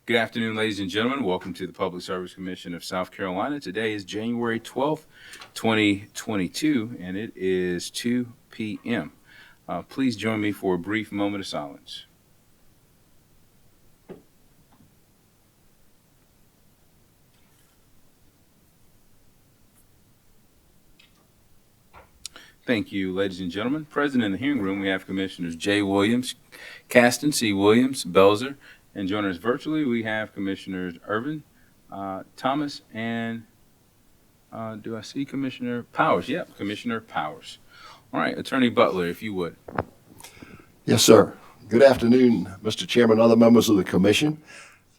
Good afternoon, ladies and gentlemen. Welcome to the Public Service Commission of South Carolina. Today is January 12th, 2022, and it is 2 p.m. Please join me for a brief moment of silence. Thank you, ladies and gentlemen. Present in the hearing room, we have Commissioners J. Williams, Caston, C. Williams, Belzer, and joining us virtually, we have Commissioners Irvin, Thomas, and do I see Commissioner Powers? Yep, Commissioner Powers. All right, Attorney Butler, if you would. Yes, sir. Good afternoon, Mr. Chairman, other members of the commission.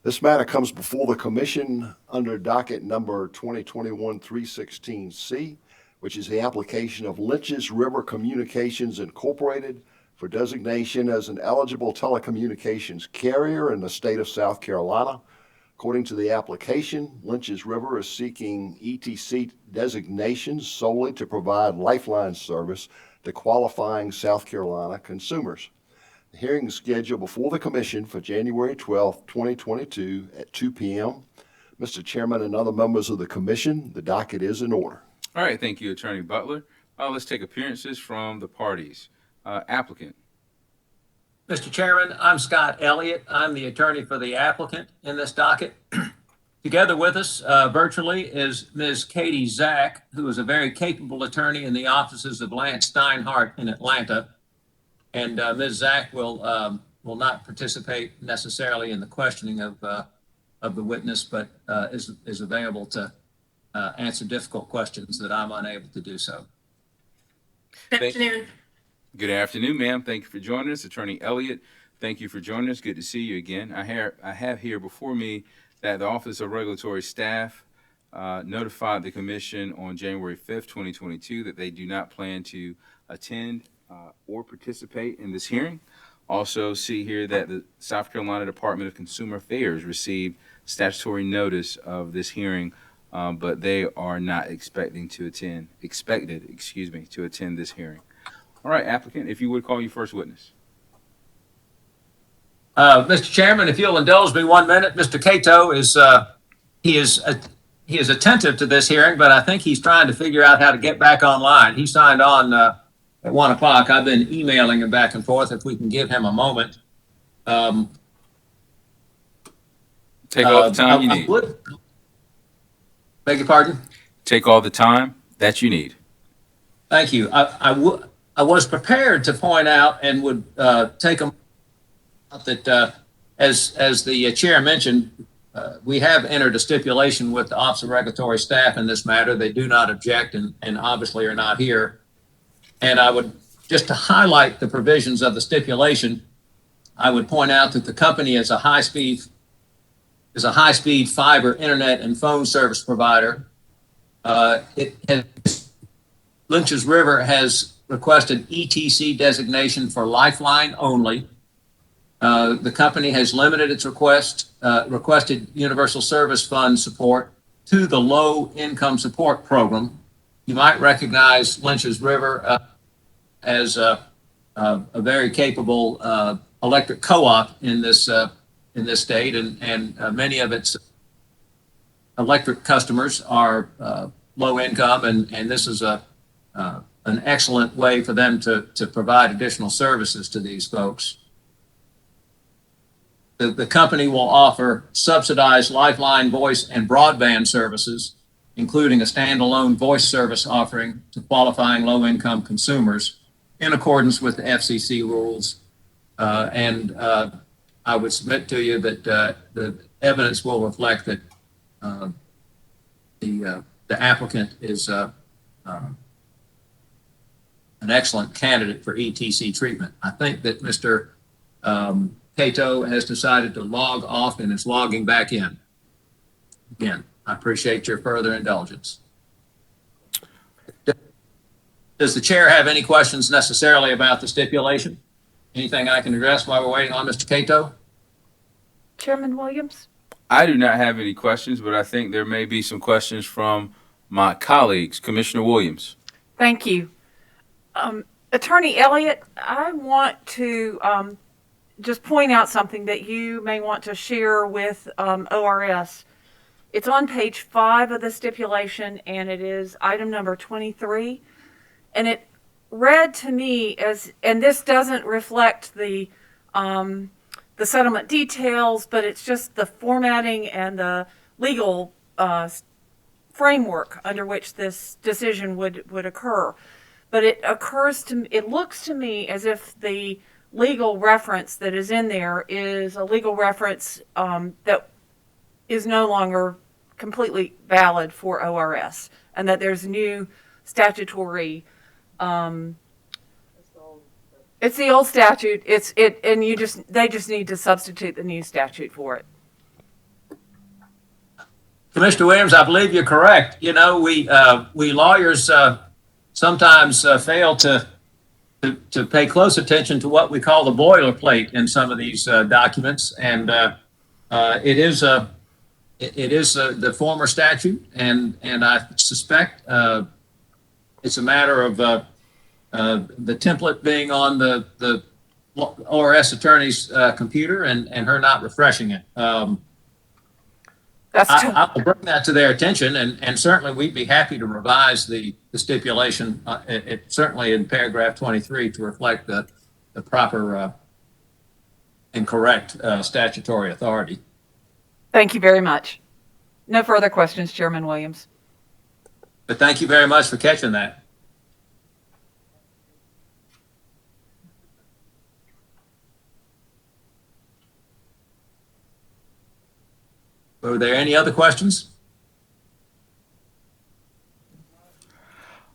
This matter comes before the commission under docket number 2021-316C, which is the application of Lynches River Communications Incorporated for designation as an eligible telecommunications carrier in the state of South Carolina. According to the application, Lynches River is seeking ETC designations solely to provide lifeline service to qualifying South Carolina consumers. The hearing is scheduled before the commission for January 12, 2022 at 2 p.m. Mr. Chairman and other members of the commission, the docket is in order. All right, thank you, Attorney Butler. Let's take appearances from the parties. Applicant. Mr. Chairman, I'm Scott Elliott. I'm the attorney for the applicant in this docket. Together with us virtually is Ms. Katie Zach, who is a very capable attorney in the offices of Lance Steinhardt in Atlanta. And Ms. Zach will not participate necessarily in the questioning of the witness, but is available to answer difficult questions that I'm unable to do so. Good afternoon. Good afternoon, ma'am. Thank you for joining us. Attorney Elliott, thank you for joining us. Good to see you again. I have here before me that the Office of Regulatory Staff notified the commission on January 5th, 2022 that they do not plan to attend or participate in this hearing. Also see here that the South Carolina Department of Consumer Affairs received statutory notice of this hearing, but they are not expected to attend this hearing. All right, applicant, if you would call your first witness. Mr. Chairman, if you'll indulge me 1 minute, Mr. Cato is attentive to this hearing, but I think he's trying to figure out how to get back online. He signed on at 1 o'clock. I've been emailing him back and forth. If we can give him a moment. Take all the time you need. Beg your pardon? Take all the time that you need. Thank you. I was prepared to point out and would take a that as the chair mentioned, we have entered a stipulation with the Office of Regulatory Staff in this matter. They do not object and obviously are not here. And I would, just to highlight the provisions of the stipulation, I would point out that the company is a high-speed fiber internet and phone service provider. Lynches River has requested ETC designation for lifeline only. The company has limited its requested Universal Service Fund support to the Low Income Support Program. You might recognize Lynches River as a very capable electric co-op in this state, and many of its electric customers are low income, and this is an excellent way for them to provide additional services to these folks. The company will offer subsidized lifeline voice and broadband services, including a standalone voice service offering to qualifying low-income consumers in accordance with the FCC rules. And I would submit to you that the evidence will reflect that the applicant is an excellent candidate for ETC treatment. I think that Mr. Cato has decided to log off and is logging back in. Again, I appreciate your further indulgence. Does the chair have any questions necessarily about the stipulation? Anything I can address while we're waiting on Mr. Cato? Chairman Williams? I do not have any questions, but I think there may be some questions from my colleagues. Commissioner Williams. Thank you. Attorney Elliott, I want to just point out something that you may want to share with ORS. It's on page 5 of the stipulation, and it is item number 23. And it read to me as, and this doesn't reflect the settlement details, but it's just the formatting and the legal framework under which this decision would occur. But it looks to me as if the legal reference that is in there is a legal reference that is no longer completely valid for ORS, and that there's new statutory. It's the old statute. And they just need to substitute the new statute for it. Commissioner Williams, I believe you're correct. You know, we lawyers sometimes fail to pay close attention to what we call the boilerplate in some of these documents, and it is the former statute, and I suspect it's a matter of the template being on the ORS attorney's computer and her not refreshing it. I will bring that to their attention, and certainly we'd be happy to revise the stipulation, certainly in paragraph 23 to reflect the proper and correct statutory authority. Thank you very much. No further questions, Chairman Williams. But thank you very much for catching that. Were there any other questions?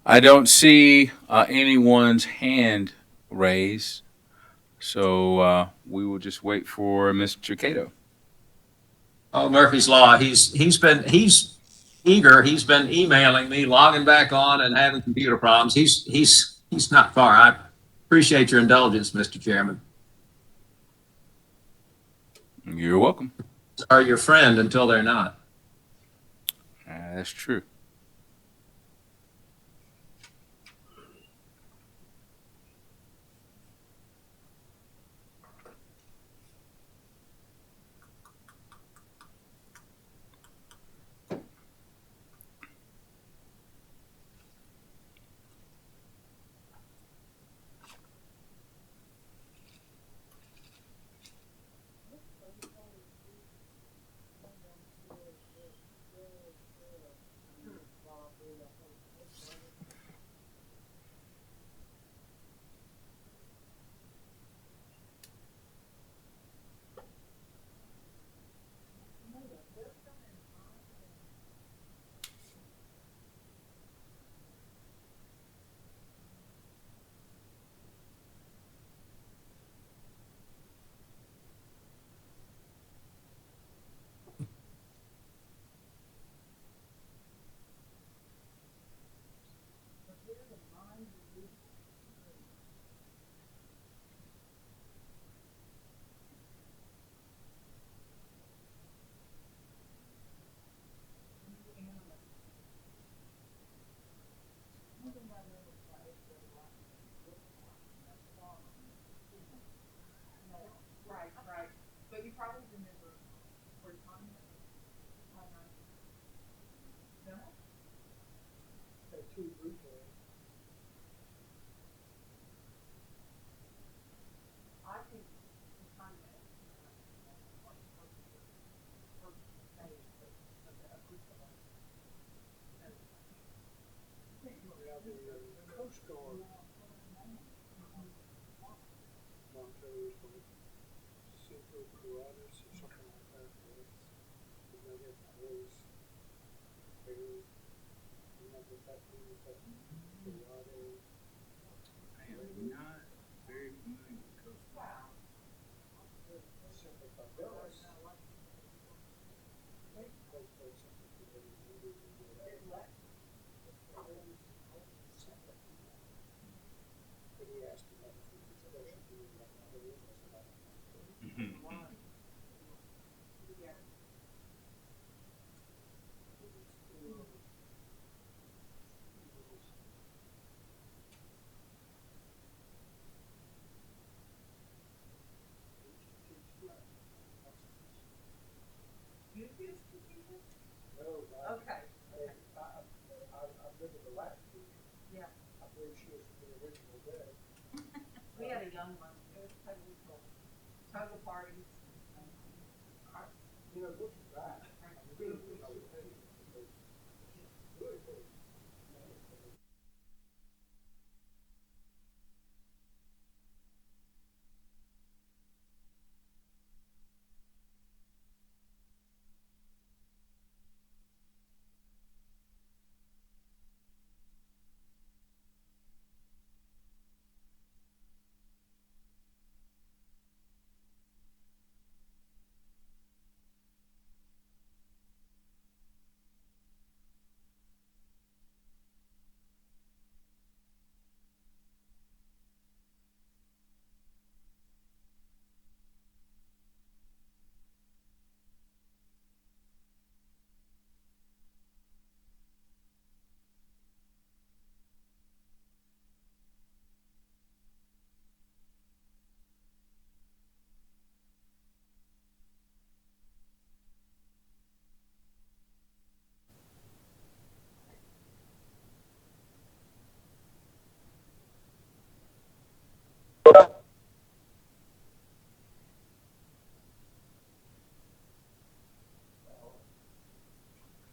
I don't see anyone's hand raised, so we will just wait for Mr. Cato. Oh, Murphy's Law. He's eager. He's been emailing me, logging back on, and having computer problems. He's not far. I appreciate your indulgence, Mr. Chairman. You're welcome. Are your friend until they're not. That's true.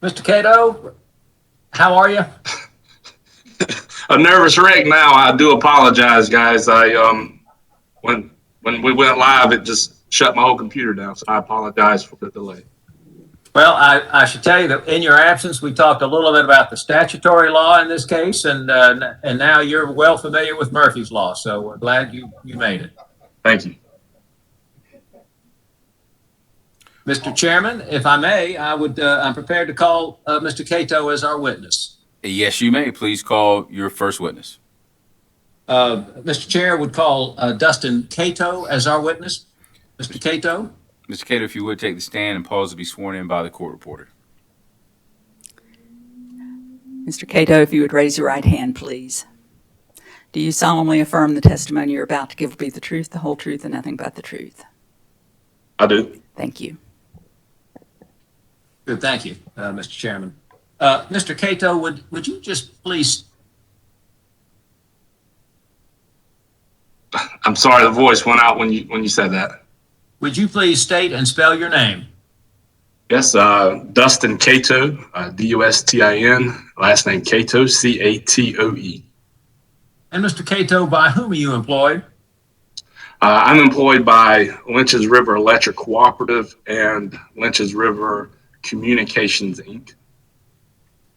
Mr. Cato, how are you? A nervous wreck now. I do apologize, guys. When we went live, it just shut my whole computer down. So I apologize for the delay. Well, I should tell you that in your absence, we talked a little bit about the statutory law in this case, and now you're well familiar with Murphy's Law. So we're glad you made it. Thank you. Mr. Chairman, if I may, I'm prepared to call Mr. Cato as our witness. Yes, you may. Please call your first witness. Mr. Chair would call Dustin Cato as our witness. Mr. Cato? Mr. Cato, if you would take the stand and pause to be sworn in by the court reporter. Mr. Cato, if you would raise your right hand, please. Do you solemnly affirm the testimony you're about to give will be the truth, the whole truth, and nothing but the truth? I do. Thank you. Good, thank you, Mr. Chairman. Mr. Cato, would you just please? I'm sorry, the voice went out when you said that. Would you please state and spell your name? Yes, Dustin Cato, Dustin, last name Cato, Catoe. And Mr. Cato, by whom are you employed? I'm employed by Lynches River Electric Cooperative and Lynches River Communications, Inc.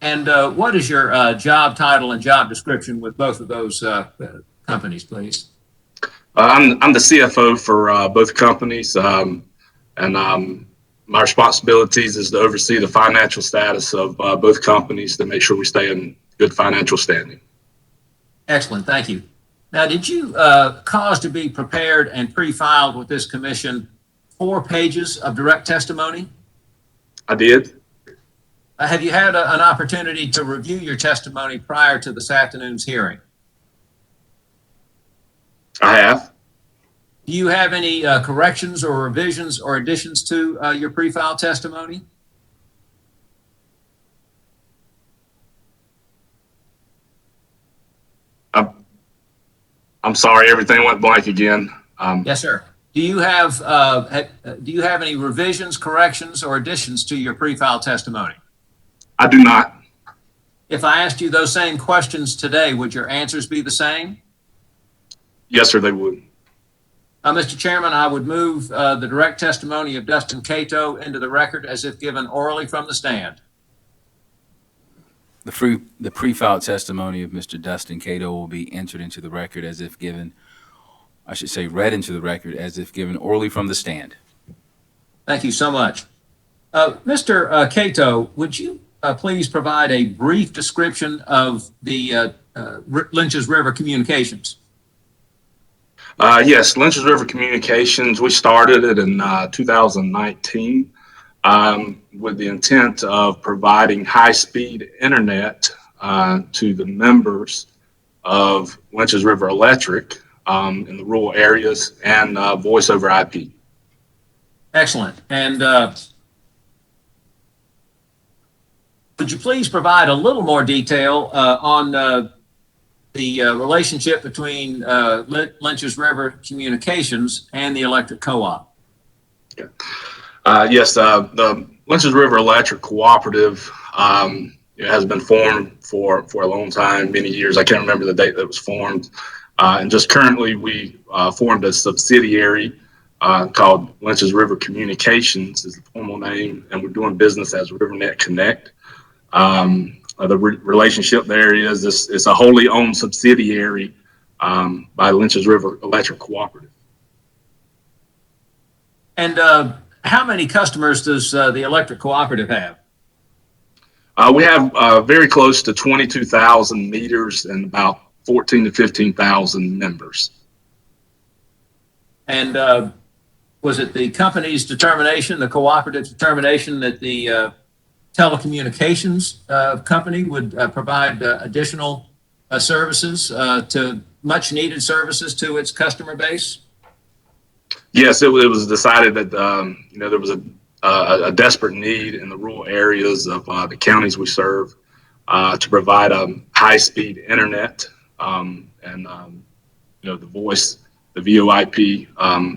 And what is your job title and job description with both of those companies, please? I'm the CFO for both companies, and my responsibilities is to oversee the financial status of both companies to make sure we stay in good financial standing. Excellent, thank you. Now, did you cause to be prepared and pre-filed with this commission 4 pages of direct testimony? I did. Have you had an opportunity to review your testimony prior to this afternoon's hearing? I have. Do you have any corrections or revisions or additions to your pre-filed testimony? I'm sorry, everything went blank again. Yes, sir. Do you have any revisions, corrections, or additions to your pre-filed testimony? I do not. If I asked you those same questions today, would your answers be the same? Yes, sir, they would. Mr. Chairman, I would move the direct testimony of Dustin Cato into the record as if given orally from the stand. The pre-filed testimony of Mr. Dustin Cato will be entered into the record as if given, I should say read into the record as if given orally from the stand. Thank you so much. Mr. Cato, would you please provide a brief description of the Lynches River Communications? Yes, Lynches River Communications, we started it in 2019 with the intent of providing high-speed internet to the members of Lynches River Electric in the rural areas and voice over IP. Excellent. And would you please provide a little more detail on the the relationship between Lynches River Communications and the electric co-op. Yes, the Lynches River Electric Cooperative has been formed for a long time, many years. I can't remember the date that it was formed. And just currently, we formed a subsidiary called Lynches River Communications, is the formal name, and we're doing business as RiverNet Connect. The relationship there is it's a wholly owned subsidiary by Lynches River Electric Cooperative. And how many customers does the electric cooperative have? We have very close to 22,000 meters and about 14 to 15,000 members. And was it the company's determination, the cooperative's determination, that the telecommunications company would provide additional services to much needed services to its customer base? Yes, it was decided that there was a desperate need in the rural areas of the counties we serve to provide high-speed internet and the voice, the VoIP,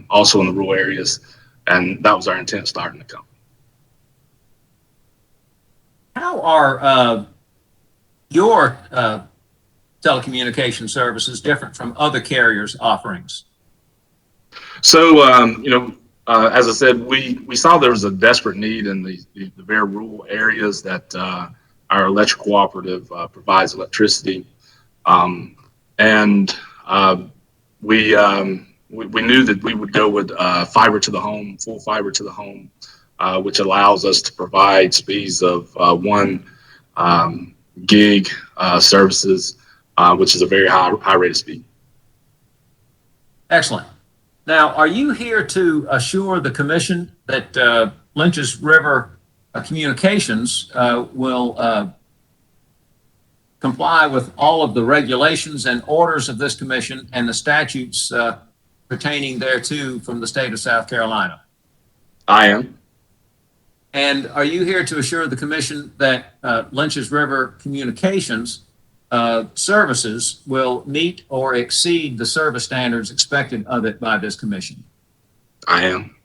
also in the rural areas, and that was our intent starting the company. How are your telecommunication services different from other carriers' offerings? So, as I said, we saw there was a desperate need in the very rural areas that our electric cooperative provides electricity, and we knew that we would go with fiber to the home, full fiber to the home, which allows us to provide speeds of 1 gig services, which is a very high rate of speed. Excellent. Now, are you here to assure the commission that Lynches River Communications will comply with all of the regulations and orders of this commission and the statutes pertaining thereto from the state of South Carolina? I am. And are you here to assure the commission that Lynches River Communications services will meet or exceed the service standards expected of it by this commission? I am.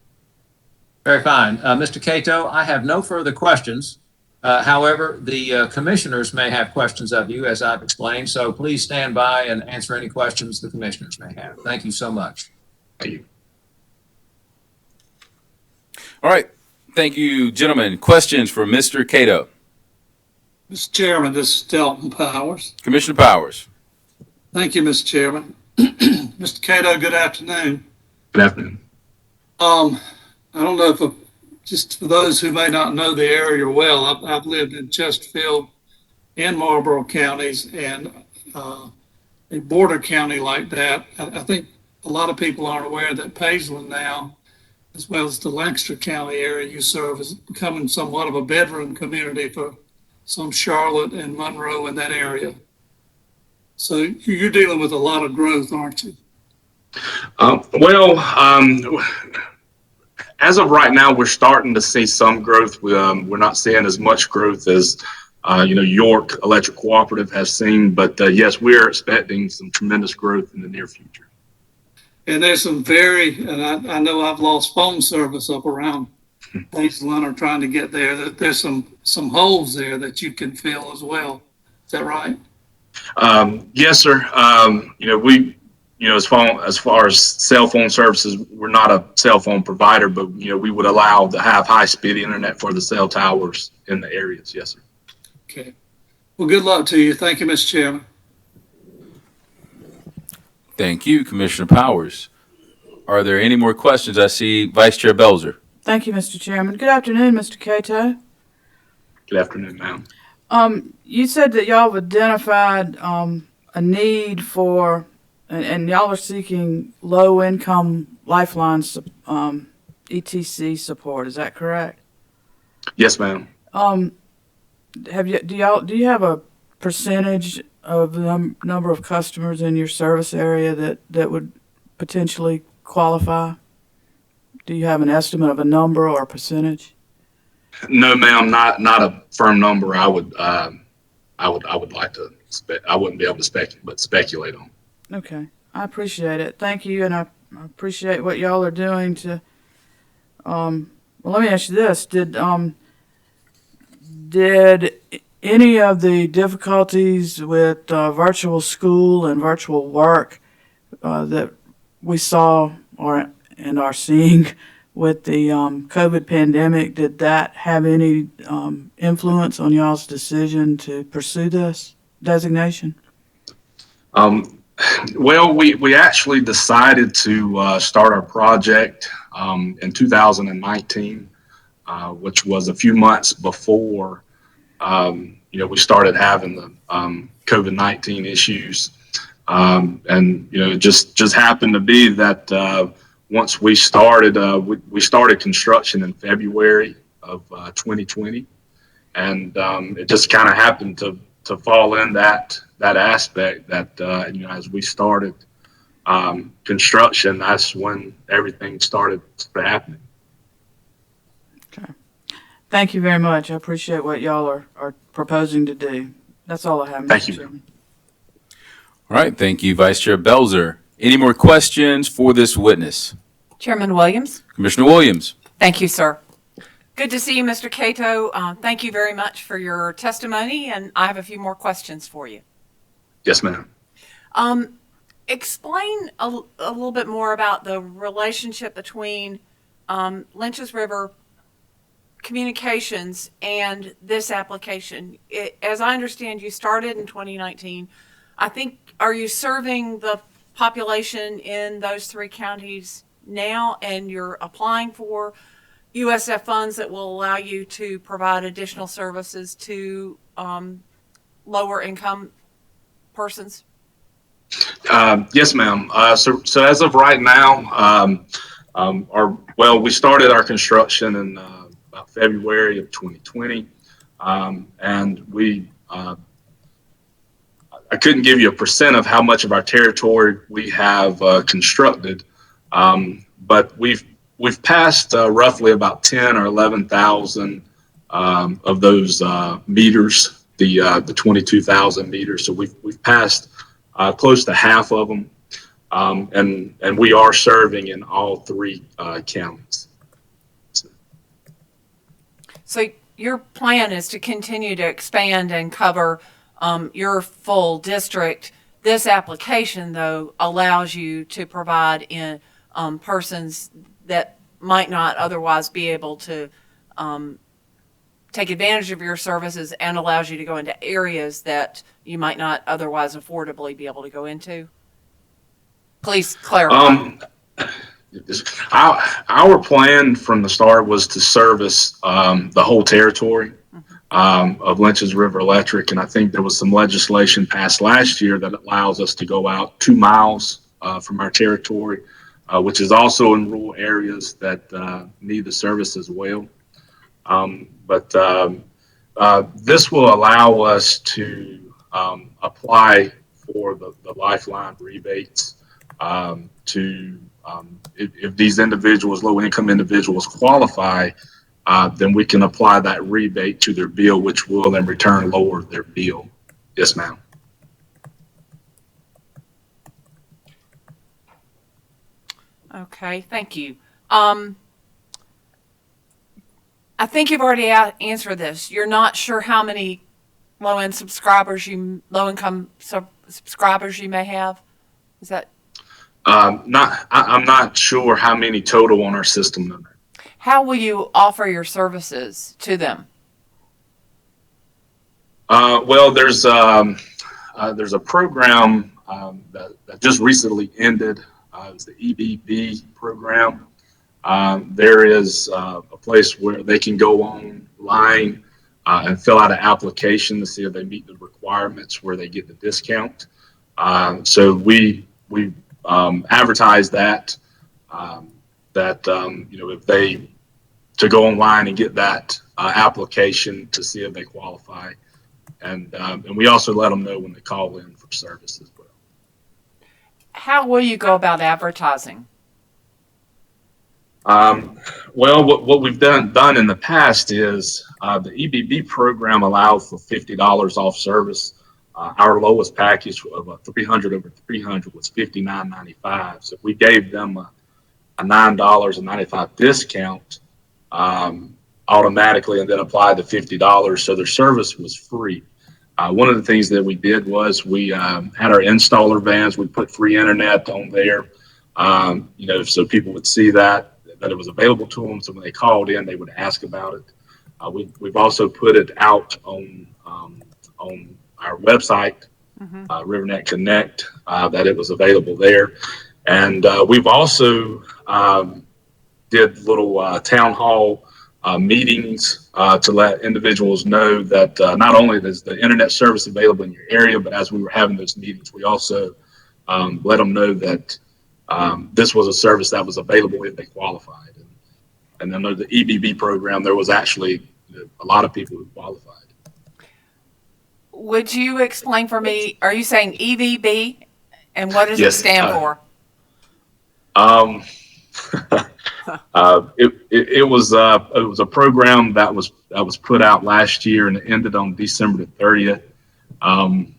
Very fine. Mr. Cato, I have no further questions. However, the commissioners may have questions of you, as I've explained, so please stand by and answer any questions the commissioners may have. Thank you so much. Thank you. All right. Thank you, gentlemen. Questions for Mr. Cato? Mr. Chairman, this is Delton Powers. Commissioner Powers. Thank you, Mr. Chairman. Mr. Cato, good afternoon. Good afternoon. I don't know if, just for those who may not know the area well, I've lived in Chesterfield and Marlborough counties, and a border county like that, I think a lot of people aren't aware that Pageland now, as well as the Lancaster County area you serve, is becoming somewhat of a bedroom community for some Charlotte and Monroe in that area. So you're dealing with a lot of growth, aren't you? As of right now, we're starting to see some growth. We're not seeing as much growth as York Electric Cooperative has seen, but yes, we're expecting some tremendous growth in the near future. And there's and I know I've lost phone service up around Pageland or trying to get there. There's some holes there that you can fill as well. Is that right? Yes, sir. As far as cell phone services, we're not a cell phone provider, but we would allow to have high-speed internet for the cell towers in the areas. Yes, sir. Okay. Well, good luck to you. Thank you, Mr. Chairman. Thank you, Commissioner Powers. Are there any more questions? I see Vice Chair Belzer. Thank you, Mr. Chairman. Good afternoon, Mr. Cato. Good afternoon, ma'am. You said that y'all have identified a need for, and y'all are seeking low-income lifelines ETC support. Is that correct? Yes, ma'am. Do you have a percentage of the number of customers in your service area that would potentially qualify? Do you have an estimate of a number or a percentage? No, ma'am, not a firm number I would I would like to, I wouldn't be able to speculate on. Okay, I appreciate it. Thank you, and I appreciate what y'all are doing to. Well, let me ask you this: did any of the difficulties with virtual school and virtual work that we saw and are seeing with the COVID pandemic, did that have any influence on y'all's decision to pursue this designation? Well, we actually decided to start our project in 2019, which was a few months before we started having the COVID-19 issues. And it just happened to be that once we started, we started construction in February of 2020, and it just kind of happened to fall in that aspect that as we started construction, that's when everything started happening. Okay. Thank you very much. I appreciate what y'all are proposing to do. That's all I have, Mr. Thank you. Chairman. All right, thank you, Vice Chair Belzer. Any more questions for this witness? Chairman Williams? Commissioner Williams. Thank you, sir. Good to see you, Mr. Cato. Thank you very much for your testimony, and I have a few more questions for you. Yes, ma'am. Explain a little bit more about the relationship between Lynches River Communications and this application. As I understand, you started in 2019. I think, are you serving the population in those 3 counties now, and you're applying for USF funds that will allow you to provide additional services to lower income persons? Yes, ma'am. So as of right now, we started our construction in about February of 2020, and we I couldn't give you a percent of how much of our territory we have constructed, but we've passed roughly about 10 or 11,000 of those meters, the 22,000 meters. So we've passed close to half of them, and we are serving in all 3 counties. So your plan is to continue to expand and cover your full district. This application, though, allows you to provide in persons that might not otherwise be able to take advantage of your services, and allows you to go into areas that you might not otherwise affordably be able to go into. Please clarify. Our plan from the start was to service the whole territory of Lynches River Electric, and I think there was some legislation passed last year that allows us to go out 2 miles from our territory, which is also in rural areas that need the service as well. But this will allow us to apply for the Lifeline rebates if these individuals, low-income individuals, qualify, then we can apply that rebate to their bill, which will in return lower their bill. Yes, ma'am. Okay, thank you. I think you've already answered this. You're not sure how many low-income subscribers you may have. Is that? I'm not sure how many total on our system number. How will you offer your services to them? Well, there's a program that just recently ended. It's the EBB program. There is a place where they can go online and fill out an application to see if they meet the requirements where they get the discount. So we advertise that if they to go online and get that application to see if they qualify, and we also let them know when they call in for service as well. How will you go about advertising? Well, what we've done in the past is the EBB program allowed for $50 off service. Our lowest package of 300 over 300 was $59.95. So we gave them a $9.95 discount automatically, and then applied the $50, so their service was free. One of the things that we did was we had our installer vans. We put free internet on there, so people would see that it was available to them. So when they called in, they would ask about it. We've also put it out on our website, RiverNet Connect, that it was available there. And we've also did little town hall meetings to let individuals know that not only is the internet service available in your area, but as we were having those meetings, we also let them know that this was a service that was available if they qualified. And under the EBB program, there was actually a lot of people who qualified. Would you explain for me, are you saying EVB? And what does it stand for? It was a program that was put out last year, and it ended on December the 30th. And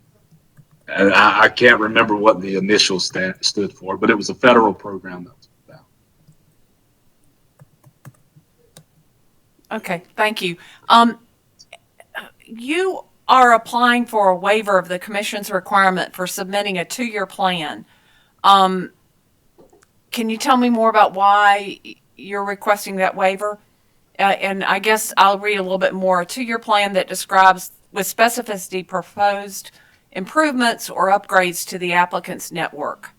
I can't remember what the initial stood for, but it was a federal program that was put out. Okay, thank you. You are applying for a waiver of the commission's requirement for submitting a 2-year plan. Can you tell me more about why you're requesting that waiver? And I guess I'll read a little bit more. A 2-year plan that describes with specificity proposed improvements or upgrades to the applicant's network.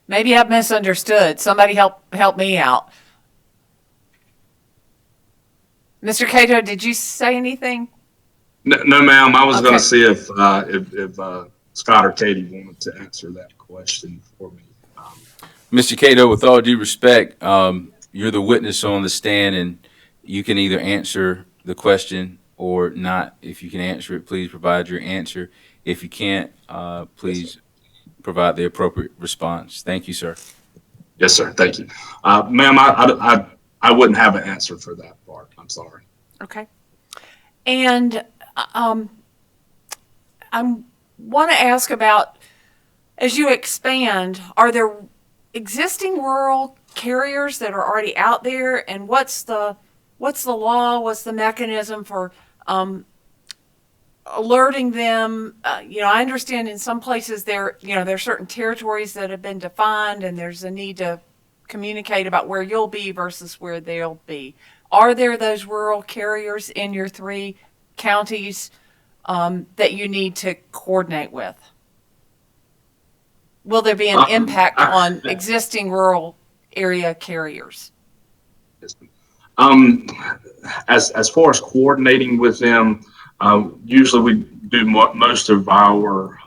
Maybe I've misunderstood. Somebody help me out. Mr. Cato, did you say anything? No, ma'am. I was Okay. going to see if Scott or Katie wanted to answer that question for me. Mr. Cato, with all due respect, you're the witness on the stand, and you can either answer the question or not. If you can answer it, please provide your answer. If you can't, please provide the appropriate response. Thank you, sir. Yes, sir. Thank you. Ma'am, I wouldn't have an answer for that part. I'm sorry. Okay. And I want to ask about, as you expand, are there existing rural carriers that are already out there, and what's the law, what's the mechanism for alerting them? I understand in some places there are certain territories that have been defined, and there's a need to communicate about where you'll be versus where they'll be. Are there those rural carriers in your 3 counties that you need to coordinate with? Will there be an impact on existing rural area carriers? As far as coordinating with them, usually we do most of our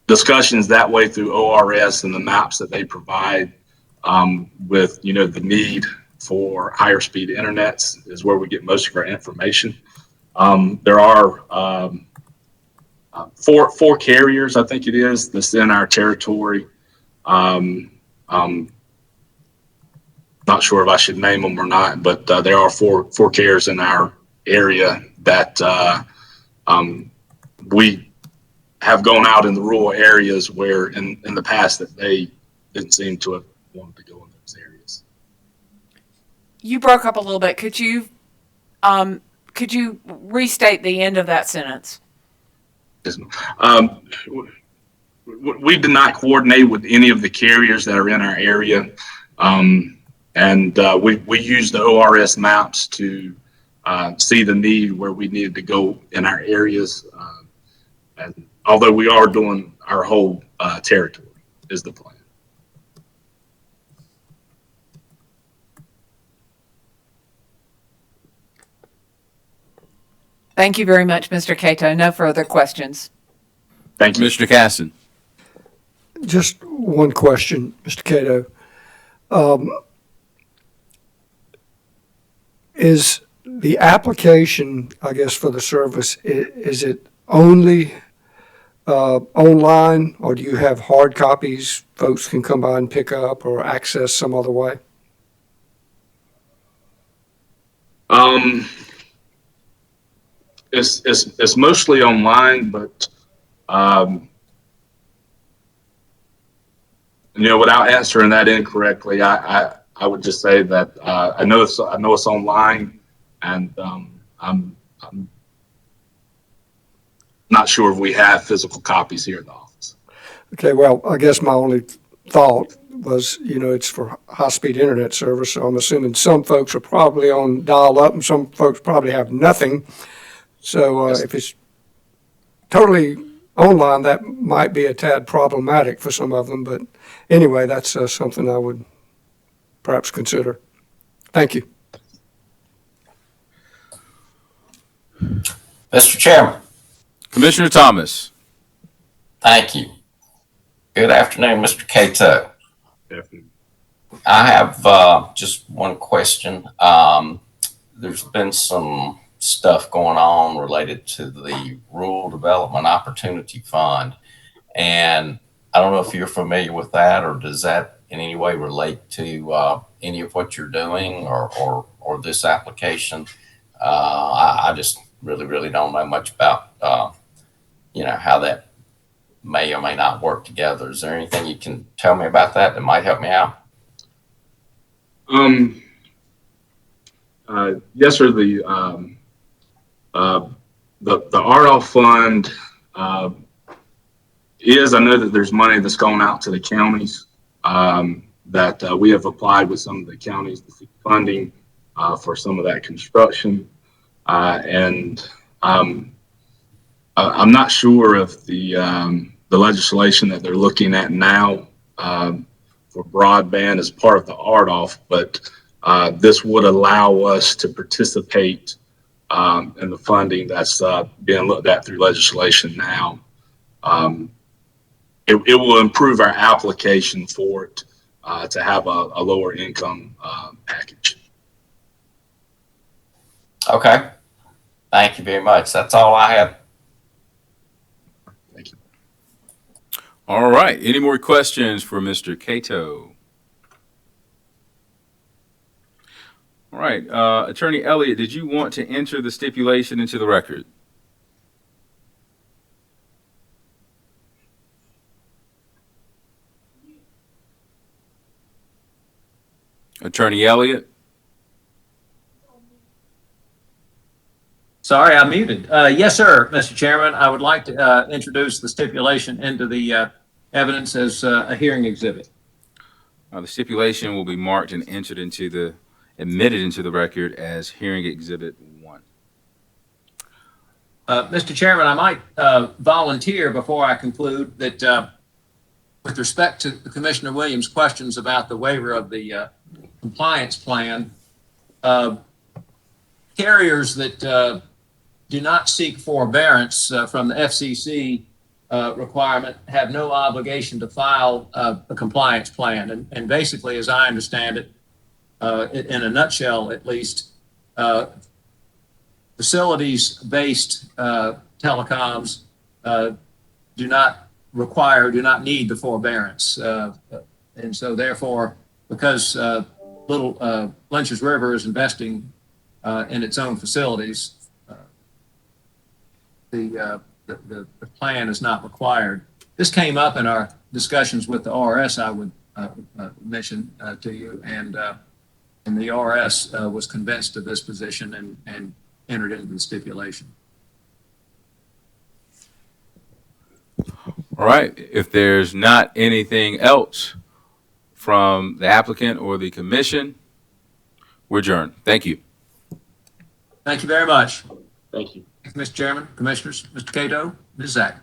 discussions that way through ORS and the maps that they provide, with the need for higher speed internets is where we get most of our information. There are 4 carriers, I think it is, that's in our territory. Not sure if I should name them or not, but there are four carriers in our area that we have gone out in the rural areas where in the past that they didn't seem to have wanted to go in those areas. You broke up a little bit. Could you restate the end of that sentence? Yes, we did not coordinate with any of the carriers that are in our area. And we use the ORS maps to see the need where we needed to go in our areas. And although we are doing our whole territory is the plan. Thank you very much, Mr. Cato. No further questions. Thank you. Mr. Casson. Just one question, Mr. Cato. is the application, I guess, for the service, is it only online, or do you have hard copies folks can come by and pick up or access some other way? It's mostly online, but without answering that incorrectly, I would just say that I know it's online, and I'm not sure if we have physical copies here in the office. Okay, well, I guess my only thought was, it's for high-speed internet service, so I'm assuming some folks are probably on dial-up and some folks probably have nothing. So if it's totally online, that might be a tad problematic for some of them. But anyway, that's something I would perhaps consider. Thank you. Mr. Chairman, Commissioner Thomas. thank you. Good afternoon, Mr. Cato. Definitely. I have just one question. There's been some stuff going on related to the Rural Development Opportunity Fund. And I don't know if you're familiar with that, or does that in any way relate to any of what you're doing or this application? I just really don't know much about, how that may or may not work together. Is there anything you can tell me about that might help me out? Yes, sir. The RDOF fund I know that there's money that's going out to the counties that we have applied with some of the counties to seek funding for some of that construction. And I'm not sure if the legislation that they're looking at now for broadband is part of the RDOF, but this would allow us to participate in the funding that's being looked at through legislation now. It will improve our application for it to have a lower income package. Okay. Thank you very much. That's all I have. Thank you. All right. Any more questions for Mr. Cato? All right. Attorney Elliott, did you want to enter the stipulation into the record? Attorney Elliott? Sorry, I'm muted. Yes, sir, Mr. Chairman. I would like to introduce the stipulation into the evidence as a hearing exhibit. The stipulation will be marked and admitted into the record as hearing exhibit 1. Mr. Chairman, I might volunteer before I conclude that with respect to Commissioner Williams' questions about the waiver of the compliance plan, carriers that do not seek forbearance from the FCC requirement have no obligation to file a compliance plan. And basically, as I understand it, in a nutshell at least, facilities-based telecoms do not need the forbearance. And so therefore, because Lynches River is investing in its own facilities, the plan is not required. This came up in our discussions with the RS, I would mention to you, and the RS was convinced of this position and entered into the stipulation. All right. If there's not anything else from the applicant or the commission, we're adjourned. Thank you. Thank you very much. Thank you. Mr. Chairman, Commissioners, Mr. Cato, Ms. Zach.